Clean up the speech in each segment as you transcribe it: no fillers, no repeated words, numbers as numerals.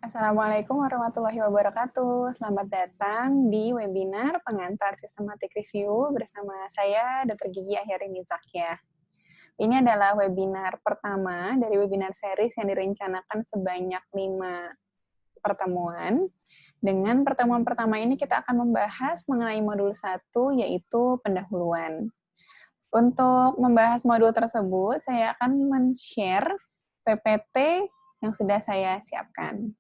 Assalamualaikum warahmatullahi wabarakatuh. Selamat datang di webinar pengantar Systematic Review bersama saya, Dr. Gigi Akhyarini Zakia. Ini adalah webinar pertama dari webinar series yang direncanakan sebanyak 5 pertemuan. Dengan pertemuan pertama ini kita akan membahas mengenai modul 1, yaitu pendahuluan. Untuk membahas modul tersebut, saya akan men-share PPT yang sudah saya siapkan.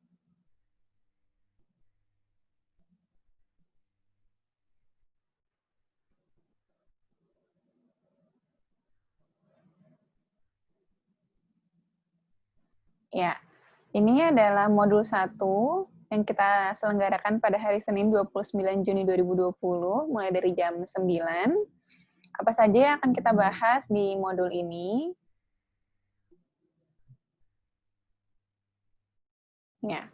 Ya, ini adalah modul 1 yang kita selenggarakan pada hari Senin 29 Juni 2020, mulai dari jam 9. Apa saja yang akan kita bahas di modul ini? Ya.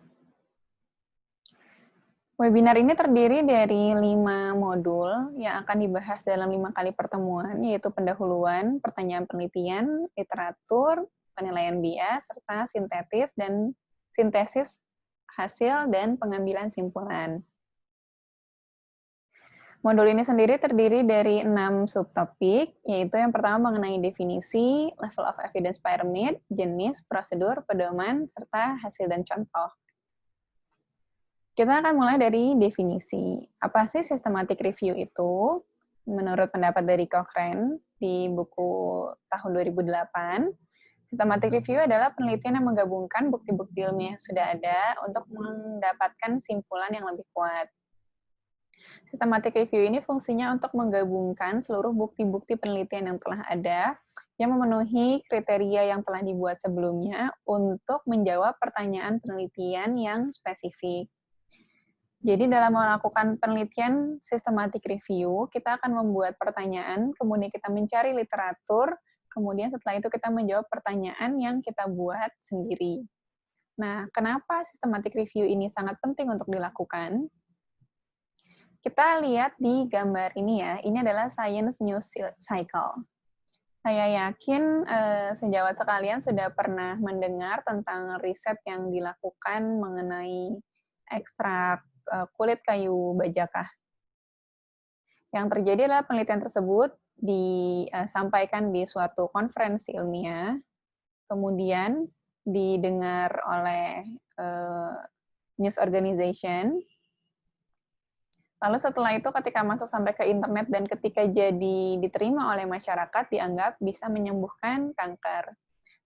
Webinar ini terdiri dari 5 modul yang akan dibahas dalam 5 kali pertemuan, yaitu pendahuluan, pertanyaan penelitian, literatur, penilaian bias, serta sintesis hasil dan pengambilan simpulan. Modul ini sendiri terdiri dari 6 subtopik, yaitu yang pertama mengenai definisi, level of evidence pyramid, jenis, prosedur, pedoman, serta hasil dan contoh. Kita akan mulai dari definisi. Apa sih systematic review itu? Menurut pendapat dari Cochrane di buku tahun 2008, systematic review adalah penelitian yang menggabungkan bukti-bukti ilmiah yang sudah ada untuk mendapatkan simpulan yang lebih kuat. Systematic review ini fungsinya untuk menggabungkan seluruh bukti-bukti penelitian yang telah ada yang memenuhi kriteria yang telah dibuat sebelumnya untuk menjawab pertanyaan penelitian yang spesifik. Jadi dalam melakukan penelitian systematic review, kita akan membuat pertanyaan, kemudian kita mencari literatur, kemudian setelah itu kita menjawab pertanyaan yang kita buat sendiri. Nah, kenapa systematic review ini sangat penting untuk dilakukan? Kita lihat di gambar ini ya, ini adalah Science News Cycle. Saya yakin sejawat sekalian sudah pernah mendengar tentang riset yang dilakukan mengenai ekstrak kulit kayu bajakah. Yang terjadi adalah penelitian tersebut disampaikan di suatu konferensi ilmiah, kemudian didengar oleh news organization. Lalu setelah itu ketika masuk sampai ke internet dan ketika jadi diterima oleh masyarakat, dianggap bisa menyembuhkan kanker.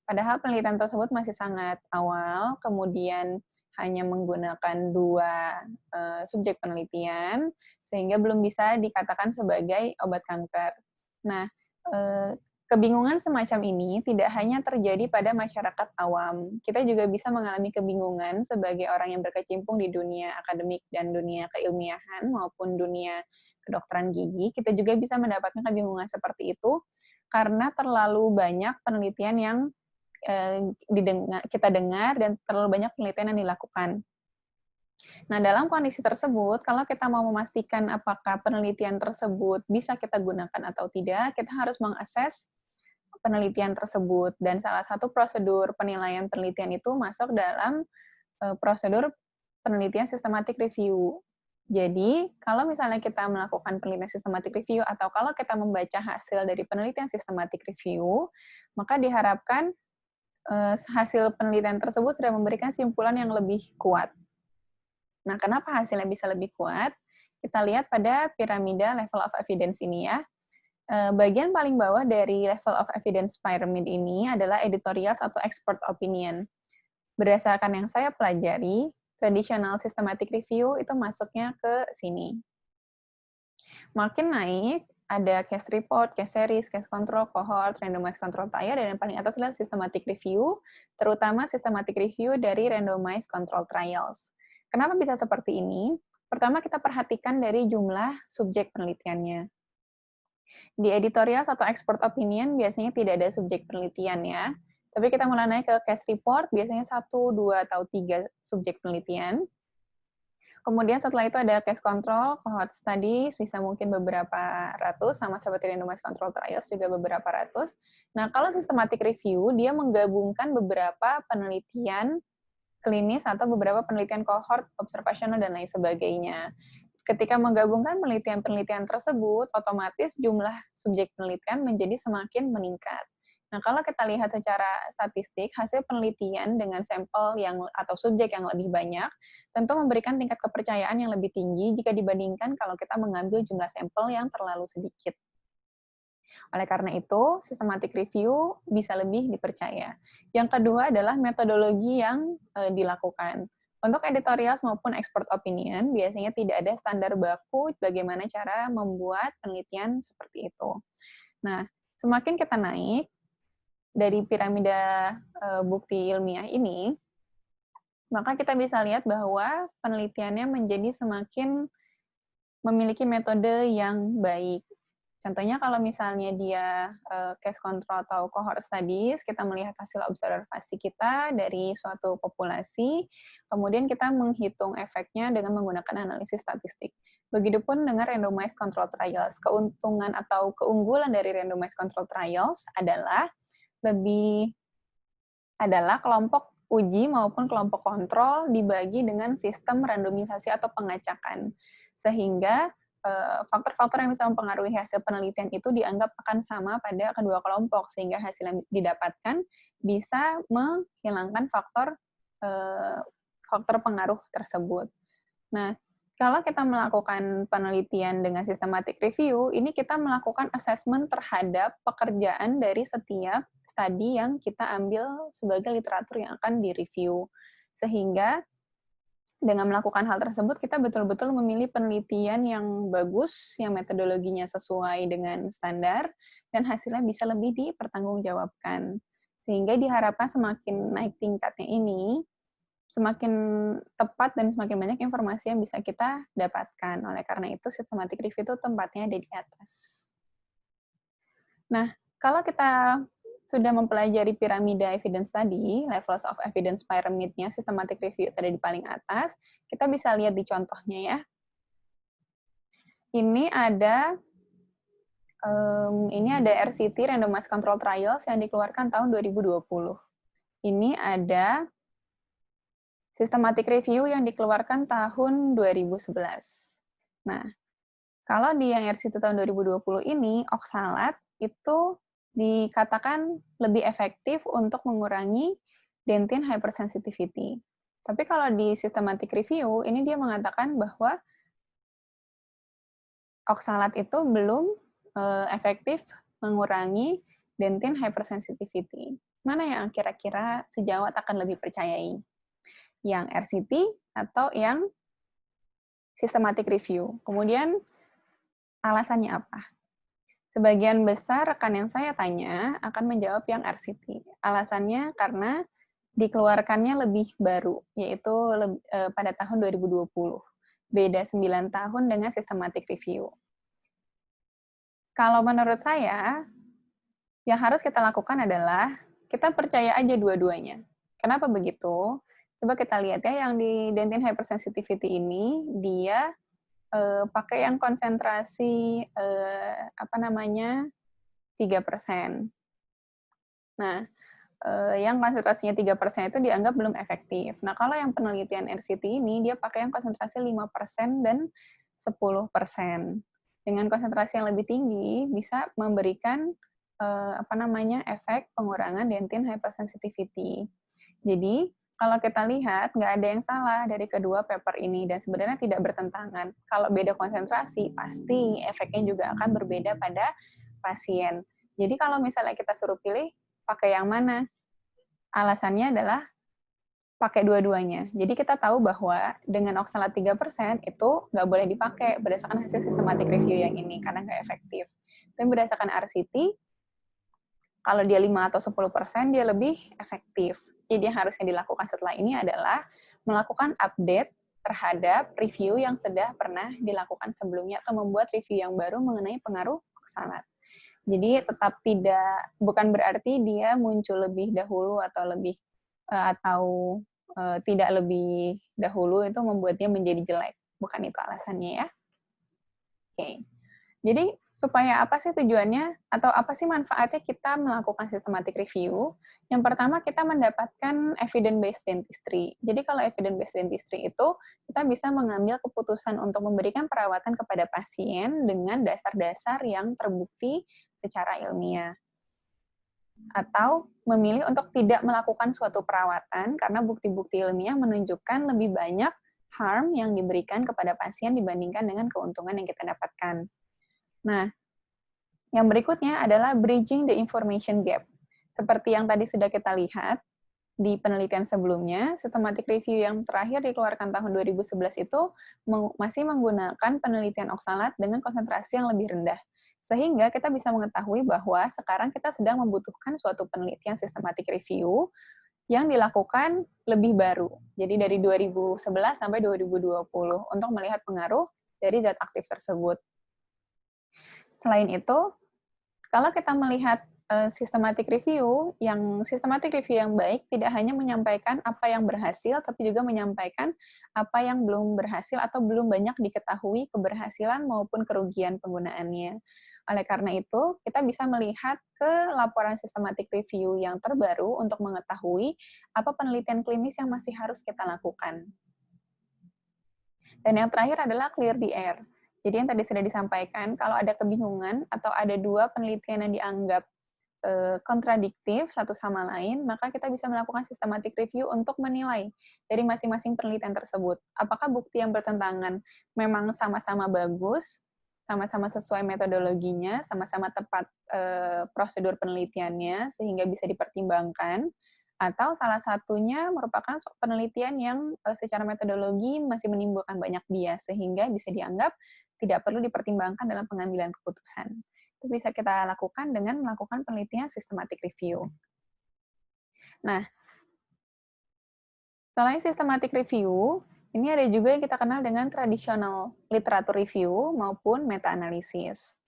Padahal penelitian tersebut masih sangat awal, kemudian hanya menggunakan 2 subjek penelitian, sehingga belum bisa dikatakan sebagai obat kanker. Nah, kebingungan semacam ini tidak hanya terjadi pada masyarakat awam. Kita juga bisa mengalami kebingungan sebagai orang yang berkecimpung di dunia akademik dan dunia keilmiahan maupun dunia kedokteran gigi. Kita juga bisa mendapatkan kebingungan seperti itu karena terlalu banyak penelitian yang kita dengar dan terlalu banyak penelitian yang dilakukan. Nah, dalam kondisi tersebut, kalau kita mau memastikan apakah penelitian tersebut bisa kita gunakan atau tidak, kita harus mengakses penelitian tersebut. Dan salah satu prosedur penilaian penelitian itu masuk dalam prosedur penelitian systematic review. Jadi, kalau misalnya kita melakukan penelitian systematic review atau kalau kita membaca hasil dari penelitian systematic review, maka diharapkan hasil penelitian tersebut sudah memberikan simpulan yang lebih kuat. Nah, kenapa hasilnya bisa lebih kuat? Kita lihat pada piramida level of evidence ini ya. Bagian paling bawah dari level of evidence pyramid ini adalah editorials atau expert opinion. Berdasarkan yang saya pelajari, traditional systematic review itu masuknya ke sini. Makin naik, ada case report, case series, case control, cohort, randomized control trial, dan yang paling atas adalah systematic review, terutama systematic review dari randomized control trials. Kenapa bisa seperti ini? Pertama, kita perhatikan dari jumlah subjek penelitiannya. Di editorial atau expert opinion biasanya tidak ada subjek penelitian ya. Tapi kita mulai naik ke case report, biasanya 1, 2, atau 3 subjek penelitian. Kemudian setelah itu ada case control, cohort studies, bisa mungkin beberapa ratus, sama seperti randomized control trials juga beberapa ratus. Nah, kalau systematic review, dia menggabungkan beberapa penelitian klinis atau beberapa penelitian kohort, observasional, dan lain sebagainya. Ketika menggabungkan penelitian-penelitian tersebut, otomatis jumlah subjek penelitian menjadi semakin meningkat. Nah, kalau kita lihat secara statistik, hasil penelitian dengan sampel atau subjek yang lebih banyak, tentu memberikan tingkat kepercayaan yang lebih tinggi jika dibandingkan kalau kita mengambil jumlah sampel yang terlalu sedikit. Oleh karena itu, systematic review bisa lebih dipercaya. Yang kedua adalah metodologi yang dilakukan. Untuk editorials maupun expert opinion, biasanya tidak ada standar baku bagaimana cara membuat penelitian seperti itu. Nah, semakin kita naik dari piramida bukti ilmiah ini, maka kita bisa lihat bahwa penelitiannya menjadi semakin memiliki metode yang baik. Contohnya kalau misalnya dia case control atau cohort studies, kita melihat hasil observasi kita dari suatu populasi, kemudian kita menghitung efeknya dengan menggunakan analisis statistik. Begitupun dengan randomized control trials. Keuntungan atau keunggulan dari randomized control trials adalah kelompok uji maupun kelompok kontrol dibagi dengan sistem randomisasi atau pengacakan. Sehingga faktor-faktor yang bisa mempengaruhi hasil penelitian itu dianggap akan sama pada kedua kelompok, sehingga hasil yang didapatkan bisa menghilangkan faktor pengaruh tersebut. Nah, kalau kita melakukan penelitian dengan systematic review, ini kita melakukan assessment terhadap pekerjaan dari setiap studi yang kita ambil sebagai literatur yang akan direview. Sehingga dengan melakukan hal tersebut, kita betul-betul memilih penelitian yang bagus, yang metodologinya sesuai dengan standar, dan hasilnya bisa lebih dipertanggungjawabkan. Sehingga diharapkan semakin naik tingkatnya ini, semakin tepat dan semakin banyak informasi yang bisa kita dapatkan. Oleh karena itu, systematic review itu tempatnya ada di atas. Nah, kalau kita sudah mempelajari piramida evidence tadi, levels of evidence pyramid-nya, systematic review ada di paling atas, kita bisa lihat di contohnya ya. Ini ada RCT, Randomized Control Trials, yang dikeluarkan tahun 2020. Ini ada systematic review yang dikeluarkan tahun 2011. Nah, kalau di yang RCT tahun 2020 ini, oksalat itu dikatakan lebih efektif untuk mengurangi dentin hypersensitivity. Tapi kalau di systematic review, ini dia mengatakan bahwa oksalat itu belum efektif mengurangi dentin hypersensitivity. Mana yang kira-kira sejawat akan lebih percayai? Yang RCT atau yang systematic review? Kemudian alasannya apa? Sebagian besar rekan yang saya tanya akan menjawab yang RCT. Alasannya karena dikeluarkannya lebih baru, yaitu pada tahun 2020. Beda 9 tahun dengan systematic review. Kalau menurut saya, yang harus kita lakukan adalah kita percaya aja dua-duanya. Kenapa begitu? Coba kita lihat ya, yang di dentin hypersensitivity ini, dia pakai yang konsentrasi 3%. Nah, yang konsentrasinya 3% itu dianggap belum efektif. Nah, kalau yang penelitian RCT ini, dia pakai yang konsentrasi 5% dan 10%. Dengan konsentrasi yang lebih tinggi, bisa memberikan efek pengurangan dentin hypersensitivity. Jadi, kalau kita lihat, nggak ada yang salah dari kedua paper ini, dan sebenarnya tidak bertentangan. Kalau beda konsentrasi, pasti efeknya juga akan berbeda pada pasien. Jadi kalau misalnya kita suruh pilih, pakai yang mana? Alasannya adalah pakai dua-duanya. Jadi kita tahu bahwa dengan oksalat 3% itu nggak boleh dipakai berdasarkan hasil systematic review yang ini, karena nggak efektif. Dan berdasarkan RCT, kalau dia 5 atau 10%, dia lebih efektif. Jadi yang harusnya dilakukan setelah ini adalah melakukan update terhadap review yang sudah pernah dilakukan sebelumnya, atau membuat review yang baru mengenai pengaruh oksalat. Jadi tetap bukan berarti dia muncul lebih dahulu atau tidak lebih dahulu itu membuat dia menjadi jelek. Bukan itu alasannya ya. Oke. Jadi Supaya apa sih tujuannya atau apa sih manfaatnya kita melakukan systematic review? Yang pertama, kita mendapatkan evidence-based dentistry. Jadi kalau evidence-based dentistry itu kita bisa mengambil keputusan untuk memberikan perawatan kepada pasien dengan dasar-dasar yang terbukti secara ilmiah. Atau memilih untuk tidak melakukan suatu perawatan karena bukti-bukti ilmiah menunjukkan lebih banyak harm yang diberikan kepada pasien dibandingkan dengan keuntungan yang kita dapatkan. Nah, yang berikutnya adalah bridging the information gap. Seperti yang tadi sudah kita lihat di penelitian sebelumnya, systematic review yang terakhir dikeluarkan tahun 2011 itu masih menggunakan penelitian oksalat dengan konsentrasi yang lebih rendah. Sehingga kita bisa mengetahui bahwa sekarang kita sedang membutuhkan suatu penelitian systematic review yang dilakukan lebih baru. Jadi dari 2011 sampai 2020 untuk melihat pengaruh dari zat aktif tersebut. Selain itu, kalau kita melihat systematic review yang baik tidak hanya menyampaikan apa yang berhasil, tapi juga menyampaikan apa yang belum berhasil atau belum banyak diketahui keberhasilan maupun kerugian penggunaannya. Oleh karena itu, kita bisa melihat ke laporan systematic review yang terbaru untuk mengetahui apa penelitian klinis yang masih harus kita lakukan. Dan yang terakhir adalah clear the air. Jadi yang tadi sudah disampaikan, kalau ada kebingungan atau ada dua penelitian yang dianggap kontradiktif satu sama lain, maka kita bisa melakukan systematic review untuk menilai dari masing-masing penelitian tersebut. Apakah bukti yang bertentangan memang sama-sama bagus, sama-sama sesuai metodologinya, sama-sama tepat prosedur penelitiannya, sehingga bisa dipertimbangkan, atau salah satunya merupakan penelitian yang secara metodologi masih menimbulkan banyak bias, sehingga bisa dianggap tidak perlu dipertimbangkan dalam pengambilan keputusan. Itu bisa kita lakukan dengan melakukan penelitian systematic review. Nah, selain systematic review, ini ada juga yang kita kenal dengan traditional literature review maupun meta-analisis.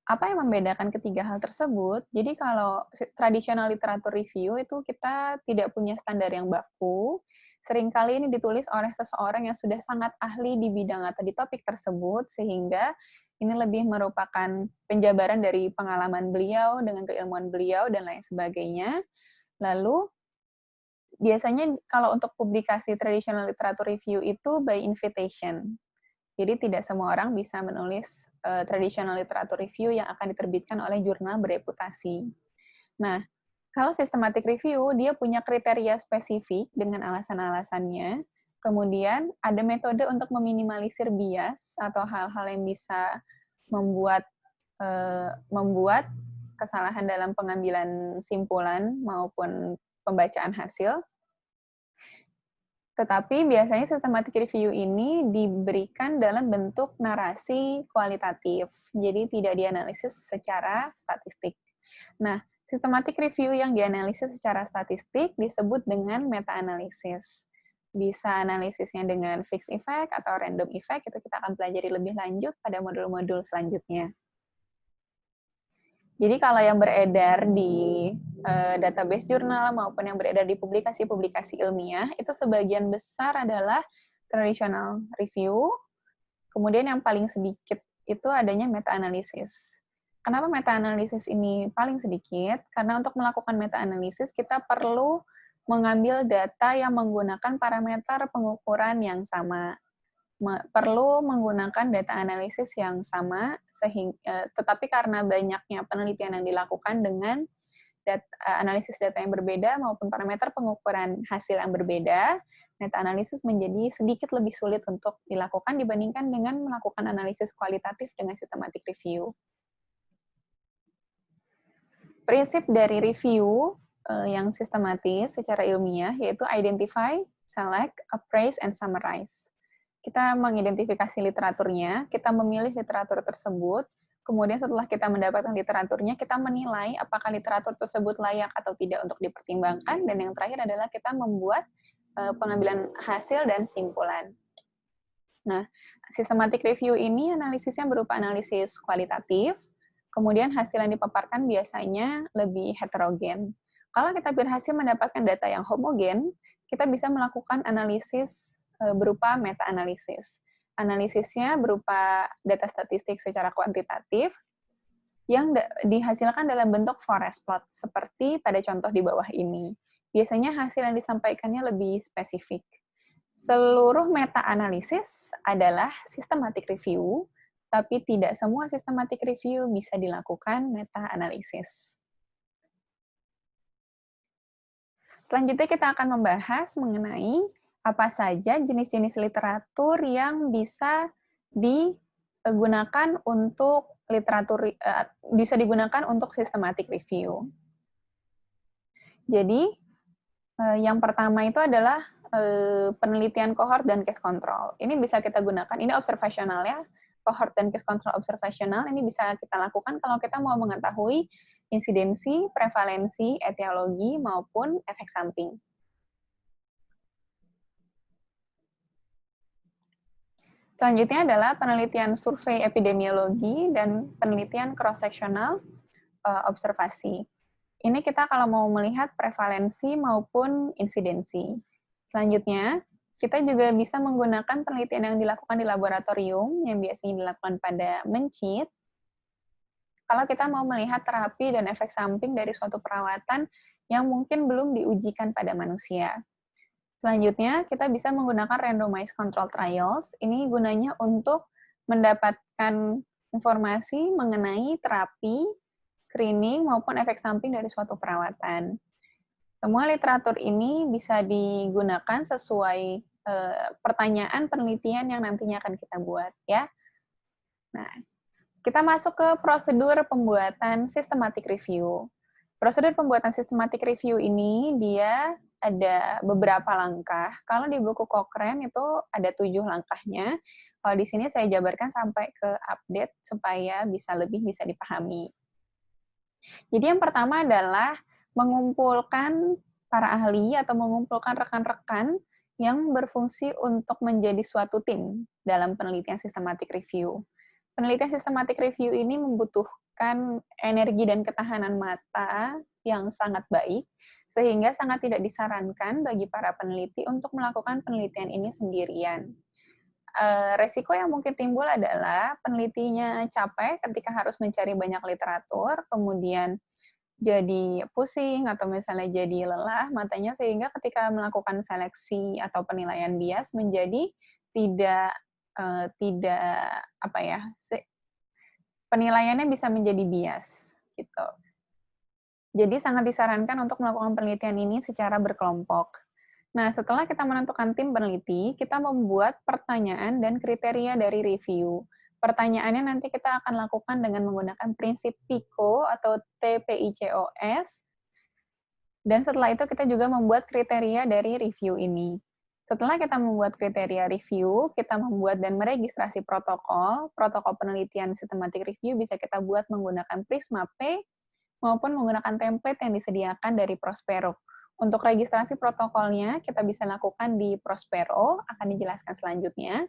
Apa yang membedakan ketiga hal tersebut? Jadi kalau traditional literature review itu kita tidak punya standar yang baku, seringkali ini ditulis oleh seseorang yang sudah sangat ahli di bidang atau di topik tersebut, sehingga ini lebih merupakan penjabaran dari pengalaman beliau dengan keilmuan beliau dan lain sebagainya. Lalu, biasanya kalau untuk publikasi traditional literature review itu by invitation. Jadi tidak semua orang bisa menulis traditional literature review yang akan diterbitkan oleh jurnal bereputasi. Nah, kalau systematic review, dia punya kriteria spesifik dengan alasan-alasannya. Kemudian ada metode untuk meminimalisir bias atau hal-hal yang bisa membuat kesalahan dalam pengambilan simpulan maupun pembacaan hasil. Tetapi biasanya systematic review ini diberikan dalam bentuk narasi kualitatif, jadi tidak dianalisis secara statistik. Nah, systematic review yang dianalisis secara statistik disebut dengan meta-analisis. Bisa analisisnya dengan fixed effect atau random effect, itu kita akan pelajari lebih lanjut pada modul-modul selanjutnya. Jadi kalau yang beredar di database jurnal maupun yang beredar di publikasi-publikasi ilmiah, itu sebagian besar adalah traditional review, kemudian yang paling sedikit itu adanya meta-analisis. Kenapa meta-analisis ini paling sedikit? Karena untuk melakukan meta-analisis, kita perlu mengambil data yang menggunakan parameter pengukuran yang sama. Perlu menggunakan data analisis yang sama, tetapi karena banyaknya penelitian yang dilakukan dengan analisis data yang berbeda maupun parameter pengukuran hasil yang berbeda, meta-analisis menjadi sedikit lebih sulit untuk dilakukan dibandingkan dengan melakukan analisis kualitatif dengan systematic review. Prinsip dari review yang sistematis secara ilmiah yaitu identify, select, appraise, and summarize. Kita mengidentifikasi literaturnya, kita memilih literatur tersebut, kemudian setelah kita mendapatkan literaturnya, kita menilai apakah literatur tersebut layak atau tidak untuk dipertimbangkan, dan yang terakhir adalah kita membuat pengambilan hasil dan simpulan. Nah, systematic review ini analisisnya berupa analisis kualitatif, kemudian hasil yang dipaparkan biasanya lebih heterogen. Kalau kita berhasil mendapatkan data yang homogen, kita bisa melakukan analisis berupa meta-analisis. Analisisnya berupa data statistik secara kuantitatif, yang dihasilkan dalam bentuk forest plot, seperti pada contoh di bawah ini. Biasanya hasil yang disampaikannya lebih spesifik. Seluruh meta-analisis adalah systematic review, tapi tidak semua systematic review bisa dilakukan meta-analisis. Selanjutnya kita akan membahas mengenai apa saja jenis-jenis literatur yang bisa digunakan untuk systematic review. Jadi, yang pertama itu adalah penelitian cohort dan case control. Ini bisa kita gunakan, ini observational ya, cohort dan case control observational, ini bisa kita lakukan kalau kita mau mengetahui insidensi, prevalensi, etiologi, maupun efek samping. Selanjutnya adalah penelitian survei epidemiologi dan penelitian cross-sectional observasi. Ini kita kalau mau melihat prevalensi maupun insidensi. Selanjutnya, kita juga bisa menggunakan penelitian yang dilakukan di laboratorium, yang biasanya dilakukan pada mencit, kalau kita mau melihat terapi dan efek samping dari suatu perawatan yang mungkin belum diujikan pada manusia. Selanjutnya, kita bisa menggunakan randomized control trials. Ini gunanya untuk mendapatkan informasi mengenai terapi, screening, maupun efek samping dari suatu perawatan. Semua literatur ini bisa digunakan sesuai pertanyaan penelitian yang nantinya akan kita buat, ya. Nah, kita masuk ke prosedur pembuatan systematic review. Prosedur pembuatan systematic review ini dia ada beberapa langkah. Kalau di buku Cochrane itu ada 7 langkahnya. Kalau di sini saya jabarkan sampai ke update supaya lebih bisa dipahami. Jadi yang pertama adalah mengumpulkan para ahli atau mengumpulkan rekan-rekan yang berfungsi untuk menjadi suatu tim dalam penelitian systematic review. Penelitian systematic review ini membutuhkan energi dan ketahanan mata yang sangat baik, sehingga sangat tidak disarankan bagi para peneliti untuk melakukan penelitian ini sendirian. Resiko yang mungkin timbul adalah penelitinya capek ketika harus mencari banyak literatur, kemudian jadi pusing atau misalnya jadi lelah matanya, sehingga ketika melakukan seleksi atau penilaian bias menjadi tidak penilaiannya bisa menjadi bias gitu. Jadi sangat disarankan untuk melakukan penelitian ini secara berkelompok. Nah, setelah kita menentukan tim peneliti, kita membuat pertanyaan dan kriteria dari review. Pertanyaannya nanti kita akan lakukan dengan menggunakan prinsip PICO atau TPICOS. Dan setelah itu kita juga membuat kriteria dari review ini. Setelah kita membuat kriteria review, kita membuat dan meregistrasi protokol. Protokol penelitian systematic review bisa kita buat menggunakan Prisma P maupun menggunakan template yang disediakan dari Prospero. Untuk registrasi protokolnya, kita bisa lakukan di Prospero, akan dijelaskan selanjutnya.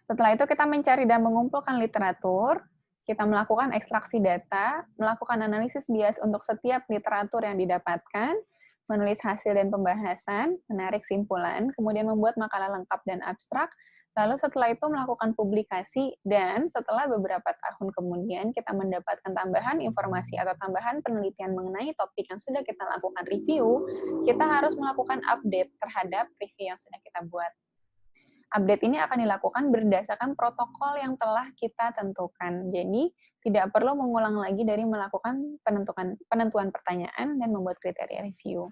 Setelah itu kita mencari dan mengumpulkan literatur, kita melakukan ekstraksi data, melakukan analisis bias untuk setiap literatur yang didapatkan, menulis hasil dan pembahasan, menarik simpulan, kemudian membuat makalah lengkap dan abstrak, lalu setelah itu melakukan publikasi, dan setelah beberapa tahun kemudian kita mendapatkan tambahan informasi atau tambahan penelitian mengenai topik yang sudah kita lakukan review, kita harus melakukan update terhadap review yang sudah kita buat. Update ini akan dilakukan berdasarkan protokol yang telah kita tentukan. Jadi, tidak perlu mengulang lagi dari melakukan penentuan pertanyaan dan membuat kriteria review.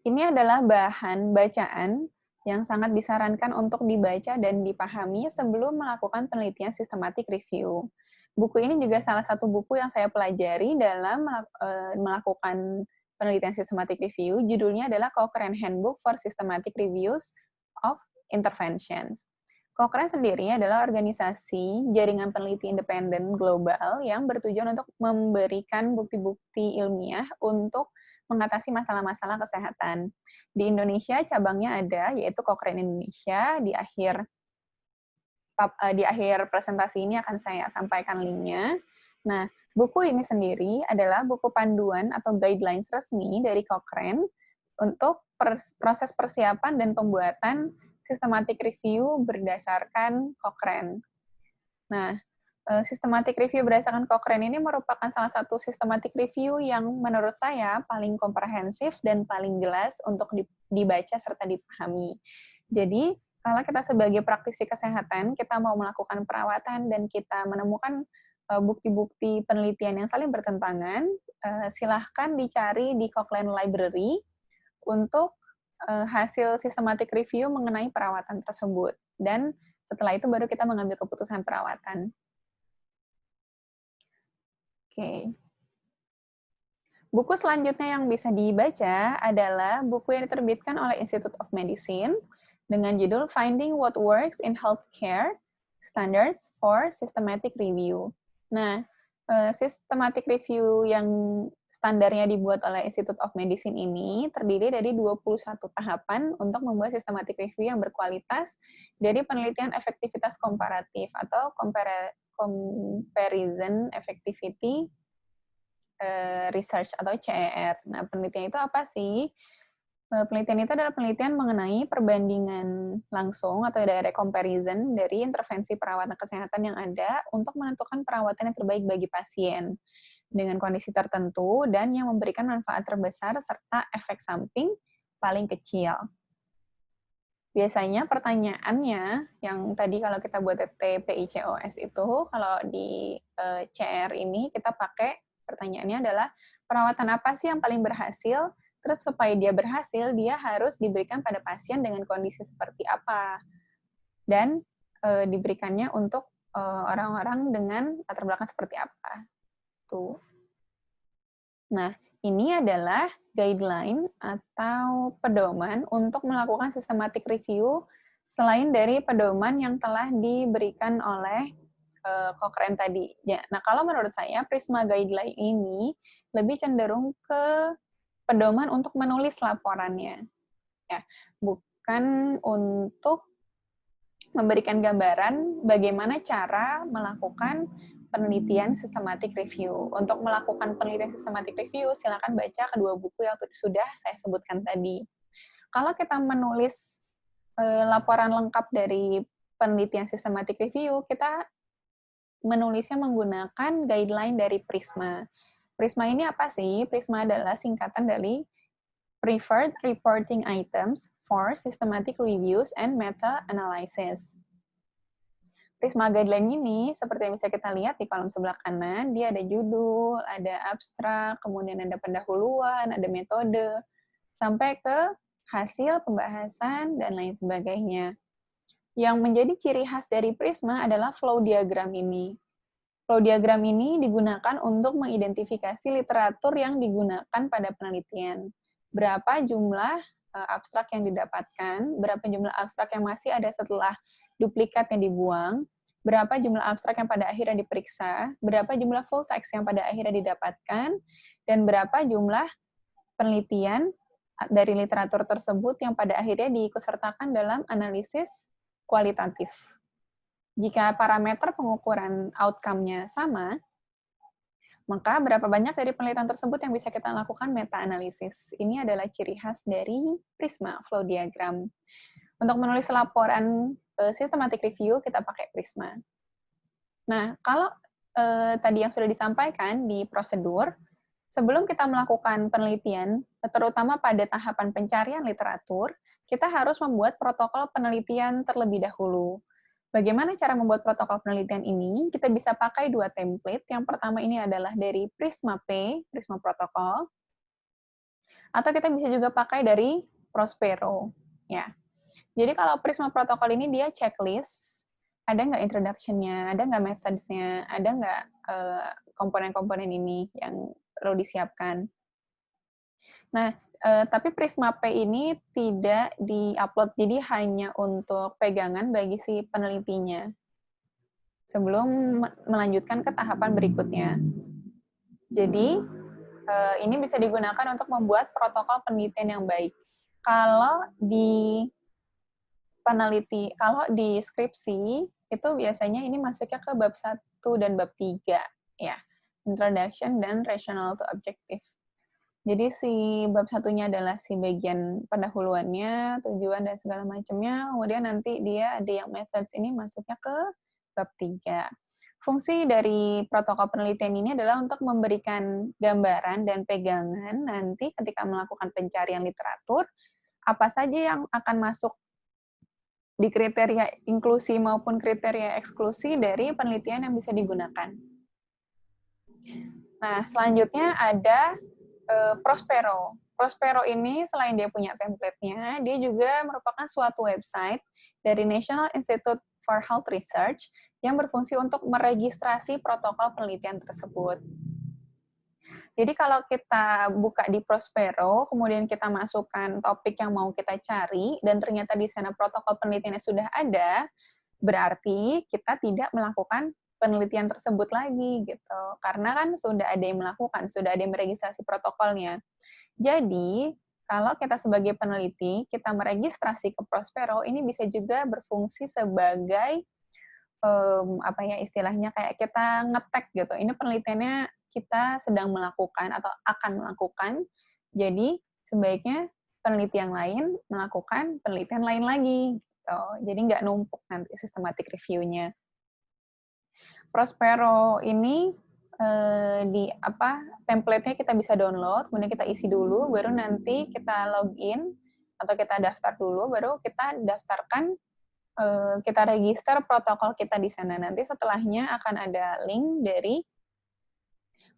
Ini adalah bahan bacaan yang sangat disarankan untuk dibaca dan dipahami sebelum melakukan penelitian systematic review. Buku ini juga salah satu buku yang saya pelajari dalam melakukan penelitian systematic review. Judulnya adalah Cochrane Handbook for Systematic Reviews of Interventions. Cochrane sendiri adalah organisasi jaringan peneliti independen global yang bertujuan untuk memberikan bukti-bukti ilmiah untuk mengatasi masalah-masalah kesehatan. Di Indonesia cabangnya ada, yaitu Cochrane Indonesia. Di akhir presentasi ini akan saya sampaikan linknya. Nah, buku ini sendiri adalah buku panduan atau guidelines resmi dari Cochrane untuk proses persiapan dan pembuatan systematic review berdasarkan Cochrane. Nah, Systematic review berdasarkan Cochrane ini merupakan salah satu systematic review yang menurut saya paling komprehensif dan paling jelas untuk dibaca serta dipahami. Jadi, kalau kita sebagai praktisi kesehatan, kita mau melakukan perawatan dan kita menemukan bukti-bukti penelitian yang saling bertentangan, silahkan dicari di Cochrane Library untuk hasil systematic review mengenai perawatan tersebut. Dan setelah itu baru kita mengambil keputusan perawatan. Oke. Buku selanjutnya yang bisa dibaca adalah buku yang diterbitkan oleh Institute of Medicine dengan judul Finding What Works in Healthcare, Standards for Systematic Review. Nah, systematic review yang standarnya dibuat oleh Institute of Medicine ini terdiri dari 21 tahapan untuk membuat systematic review yang berkualitas dari penelitian efektivitas komparatif atau comparison effectivity research atau CER. Nah, penelitian itu apa sih? Penelitian itu adalah penelitian mengenai perbandingan langsung atau direct comparison dari intervensi perawatan kesehatan yang ada untuk menentukan perawatan yang terbaik bagi pasien dengan kondisi tertentu dan yang memberikan manfaat terbesar serta efek samping paling kecil. Biasanya pertanyaannya yang tadi kalau kita buat TPICOS itu, kalau di CR ini kita pakai pertanyaannya adalah perawatan apa sih yang paling berhasil, terus supaya dia berhasil, dia harus diberikan pada pasien dengan kondisi seperti apa, dan diberikannya untuk orang-orang dengan latar belakang seperti apa. Tuh. Nah, ini adalah guideline atau pedoman untuk melakukan systematic review selain dari pedoman yang telah diberikan oleh Cochrane tadi. Ya, nah, kalau menurut saya, Prisma Guideline ini lebih cenderung ke pedoman untuk menulis laporannya. Ya, bukan untuk memberikan gambaran bagaimana cara melakukan penelitian systematic review. Untuk melakukan penelitian systematic review, silakan baca kedua buku yang sudah saya sebutkan tadi. Kalau kita menulis laporan lengkap dari penelitian systematic review, kita menulisnya menggunakan guideline dari Prisma. Prisma ini apa sih? Prisma adalah singkatan dari Preferred Reporting Items for Systematic Reviews and Meta-Analysis. Prisma Guideline ini, seperti yang bisa kita lihat di kolom sebelah kanan, dia ada judul, ada abstrak, kemudian ada pendahuluan, ada metode, sampai ke hasil pembahasan, dan lain sebagainya. Yang menjadi ciri khas dari Prisma adalah flow diagram ini. Flow diagram ini digunakan untuk mengidentifikasi literatur yang digunakan pada penelitian. Berapa jumlah abstrak yang didapatkan, berapa jumlah abstrak yang masih ada setelah duplikat yang dibuang, berapa jumlah abstrak yang pada akhirnya diperiksa, berapa jumlah full text yang pada akhirnya didapatkan, dan berapa jumlah penelitian dari literatur tersebut yang pada akhirnya diikutsertakan dalam analisis kualitatif. Jika parameter pengukuran outcome-nya sama, maka berapa banyak dari penelitian tersebut yang bisa kita lakukan meta-analisis. Ini adalah ciri khas dari Prisma flow diagram. Untuk menulis laporan systematic review, kita pakai Prisma. Nah, kalau tadi yang sudah disampaikan di prosedur, sebelum kita melakukan penelitian, terutama pada tahapan pencarian literatur, kita harus membuat protokol penelitian terlebih dahulu. Bagaimana cara membuat protokol penelitian ini? Kita bisa pakai dua template. Yang pertama ini adalah dari Prisma P, Prisma Protokol. Atau kita bisa juga pakai dari Prospero. Ya. Jadi kalau Prisma Protokol ini dia checklist, ada nggak introduction-nya, ada nggak message-nya, ada nggak komponen-komponen ini yang perlu disiapkan. Nah, tapi Prisma P ini tidak di-upload, jadi hanya untuk pegangan bagi si penelitinya sebelum melanjutkan ke tahapan berikutnya. Jadi, ini bisa digunakan untuk membuat protokol penelitian yang baik. Kalau di skripsi, itu biasanya ini masuknya ke bab 1 dan bab 3, ya. Introduction dan Rational to Objective. Jadi si bab satunya adalah si bagian pendahuluannya, tujuan dan segala macamnya. Kemudian nanti dia ada yang methods ini masuknya ke bab 3. Fungsi dari protokol penelitian ini adalah untuk memberikan gambaran dan pegangan nanti ketika melakukan pencarian literatur, apa saja yang akan masuk di kriteria inklusi maupun kriteria eksklusi dari penelitian yang bisa digunakan. Nah, selanjutnya ada Prospero. Prospero ini selain dia punya template-nya, dia juga merupakan suatu website dari National Institute for Health Research yang berfungsi untuk meregistrasi protokol penelitian tersebut. Jadi kalau kita buka di Prospero, kemudian kita masukkan topik yang mau kita cari, dan ternyata di sana protokol penelitiannya sudah ada, berarti kita tidak melakukan penelitian tersebut lagi gitu. Karena kan sudah ada yang melakukan, sudah ada yang meregistrasi protokolnya. Jadi, kalau kita sebagai peneliti, kita meregistrasi ke Prospero, ini bisa juga berfungsi sebagai apa ya istilahnya kayak kita ngetek gitu. Ini penelitiannya kita sedang melakukan atau akan melakukan. Jadi, sebaiknya peneliti yang lain melakukan penelitian lain lagi gitu. Jadi nggak numpuk nanti systematic review-nya. Prospero ini di apa template-nya kita bisa download, kemudian kita isi dulu, baru nanti kita login atau kita daftar dulu, baru kita daftarkan, kita register protokol kita di sana. Nanti setelahnya akan ada link dari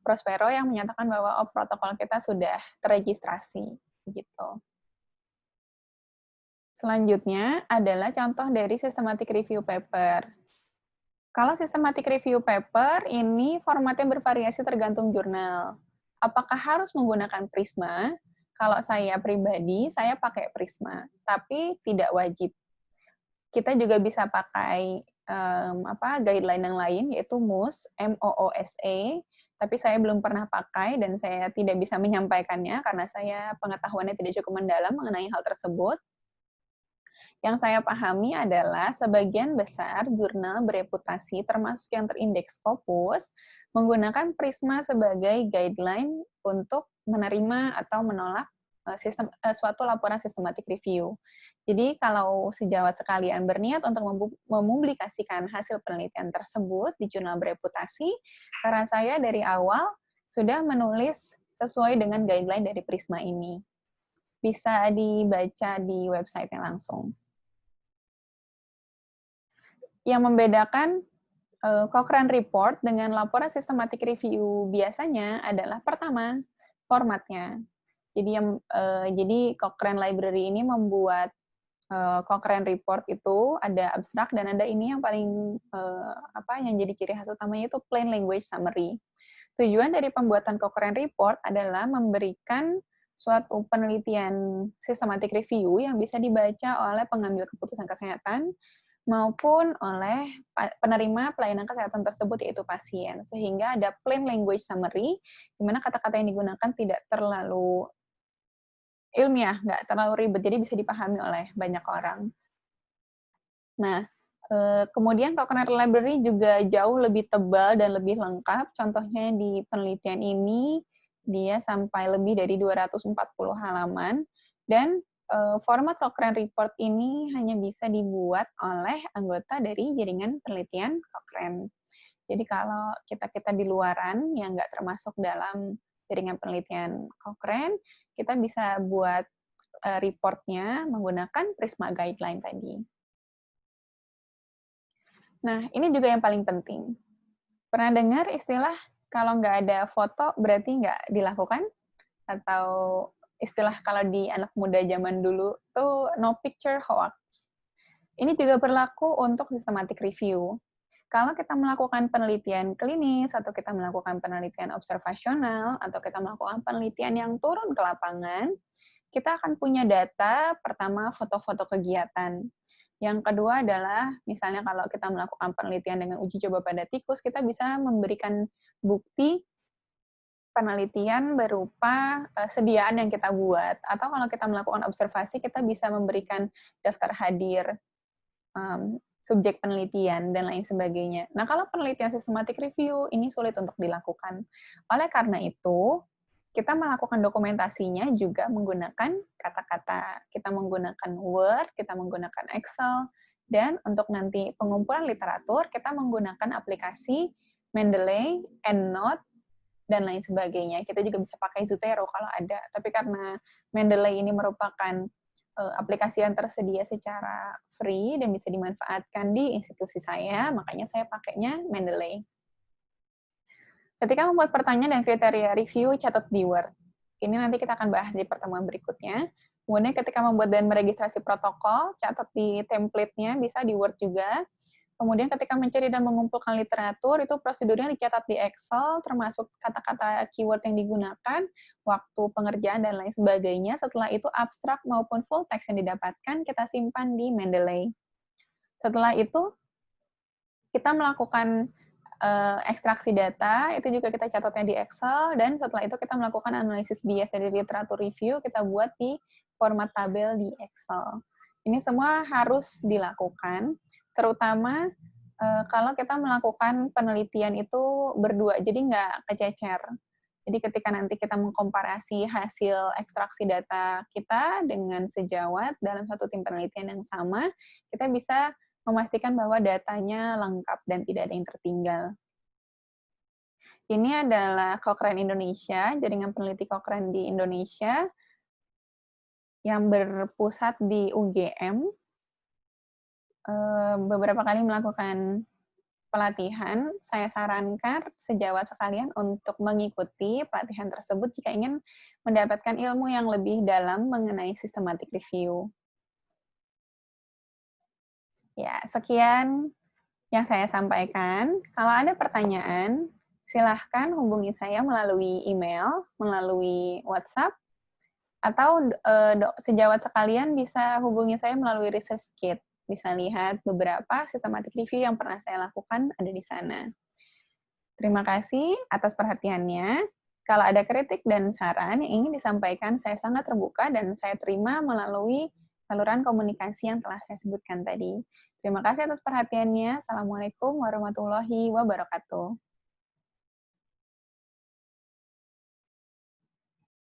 Prospero yang menyatakan bahwa oh, protokol kita sudah terregistrasi, gitu. Selanjutnya adalah contoh dari systematic review paper. Kalau systematic review paper, ini formatnya bervariasi tergantung jurnal. Apakah harus menggunakan Prisma? Kalau saya pribadi, saya pakai Prisma, tapi tidak wajib. Kita juga bisa pakai guideline yang lain, yaitu MOOSE, M-O-O-S-E, tapi saya belum pernah pakai dan saya tidak bisa menyampaikannya karena saya pengetahuannya tidak cukup mendalam mengenai hal tersebut. Yang saya pahami adalah sebagian besar jurnal bereputasi, termasuk yang terindeks Scopus, menggunakan Prisma sebagai guideline untuk menerima atau menolak suatu laporan systematic review. Jadi kalau sejawat sekalian berniat untuk mempublikasikan hasil penelitian tersebut di jurnal bereputasi, karena saya dari awal sudah menulis sesuai dengan guideline dari Prisma ini. Bisa dibaca di website-nya langsung. Yang membedakan Cochrane Report dengan laporan systematic review biasanya adalah pertama, formatnya. Jadi Cochrane Library ini membuat Cochrane Report itu ada abstrak dan ada ini yang paling yang jadi ciri khas utamanya itu plain language summary. Tujuan dari pembuatan Cochrane Report adalah memberikan suatu penelitian systematic review yang bisa dibaca oleh pengambil keputusan kesehatan maupun oleh penerima pelayanan kesehatan tersebut, yaitu pasien. Sehingga ada plain language summary, di mana kata-kata yang digunakan tidak terlalu ilmiah, nggak terlalu ribet, jadi bisa dipahami oleh banyak orang. Nah, kemudian Cochrane Library juga jauh lebih tebal dan lebih lengkap. Contohnya di penelitian ini, dia sampai lebih dari 240 halaman, dan format Cochrane Report ini hanya bisa dibuat oleh anggota dari jaringan penelitian Cochrane. Jadi kalau kita di luaran yang nggak termasuk dalam jaringan penelitian Cochrane, kita bisa buat reportnya menggunakan Prisma Guideline tadi. Nah, ini juga yang paling penting. Pernah dengar istilah kalau nggak ada foto berarti nggak dilakukan? Atau istilah kalau di anak muda zaman dulu tuh no picture hoax. Ini juga berlaku untuk systematic review. Kalau kita melakukan penelitian klinis, atau kita melakukan penelitian observasional, atau kita melakukan penelitian yang turun ke lapangan, kita akan punya data, pertama foto-foto kegiatan. Yang kedua adalah, misalnya kalau kita melakukan penelitian dengan uji coba pada tikus, kita bisa memberikan bukti penelitian berupa sediaan yang kita buat. Atau kalau kita melakukan observasi, kita bisa memberikan daftar hadir subjek penelitian, dan lain sebagainya. Nah, kalau penelitian systematic review, ini sulit untuk dilakukan. Oleh karena itu, kita melakukan dokumentasinya juga menggunakan kata-kata. Kita menggunakan Word, kita menggunakan Excel, Dan untuk nanti pengumpulan literatur, kita menggunakan aplikasi Mendeley, EndNote, dan lain sebagainya. Kita juga bisa pakai Zotero kalau ada. Tapi karena Mendeley ini merupakan aplikasi yang tersedia secara free dan bisa dimanfaatkan di institusi saya, makanya saya pakainya Mendeley. Ketika membuat pertanyaan dan kriteria review, catat di Word. Ini nanti kita akan bahas di pertemuan berikutnya. Kemudian ketika membuat dan meregistrasi protokol, catat di template-nya, bisa di Word juga. Kemudian ketika mencari dan mengumpulkan literatur, itu prosedurnya dicatat di Excel, termasuk kata-kata keyword yang digunakan, waktu pengerjaan, dan lain sebagainya. Setelah itu, abstrak maupun full text yang didapatkan, kita simpan di Mendeley. Setelah itu, kita melakukan ekstraksi data, itu juga kita catatnya di Excel, dan setelah itu kita melakukan analisis bias dari literatur review, kita buat di format tabel di Excel. Ini semua harus dilakukan, terutama kalau kita melakukan penelitian itu berdua, jadi nggak kececer. Jadi ketika nanti kita mengkomparasi hasil ekstraksi data kita dengan sejawat dalam satu tim penelitian yang sama, kita bisa memastikan bahwa datanya lengkap dan tidak ada yang tertinggal. Ini adalah Cochrane Indonesia, jaringan peneliti Cochrane di Indonesia yang berpusat di UGM. Beberapa kali melakukan pelatihan, saya sarankan sejawat sekalian untuk mengikuti pelatihan tersebut jika ingin mendapatkan ilmu yang lebih dalam mengenai systematic review. Ya, sekian yang saya sampaikan. Kalau ada pertanyaan, silahkan hubungi saya melalui email, melalui WhatsApp, atau sejawat sekalian bisa hubungi saya melalui Research Kit. Bisa lihat beberapa systematic review yang pernah saya lakukan ada di sana. Terima kasih atas perhatiannya. Kalau ada kritik dan saran yang ingin disampaikan, saya sangat terbuka dan saya terima melalui saluran komunikasi yang telah saya sebutkan tadi. Terima kasih atas perhatiannya. Assalamualaikum warahmatullahi wabarakatuh.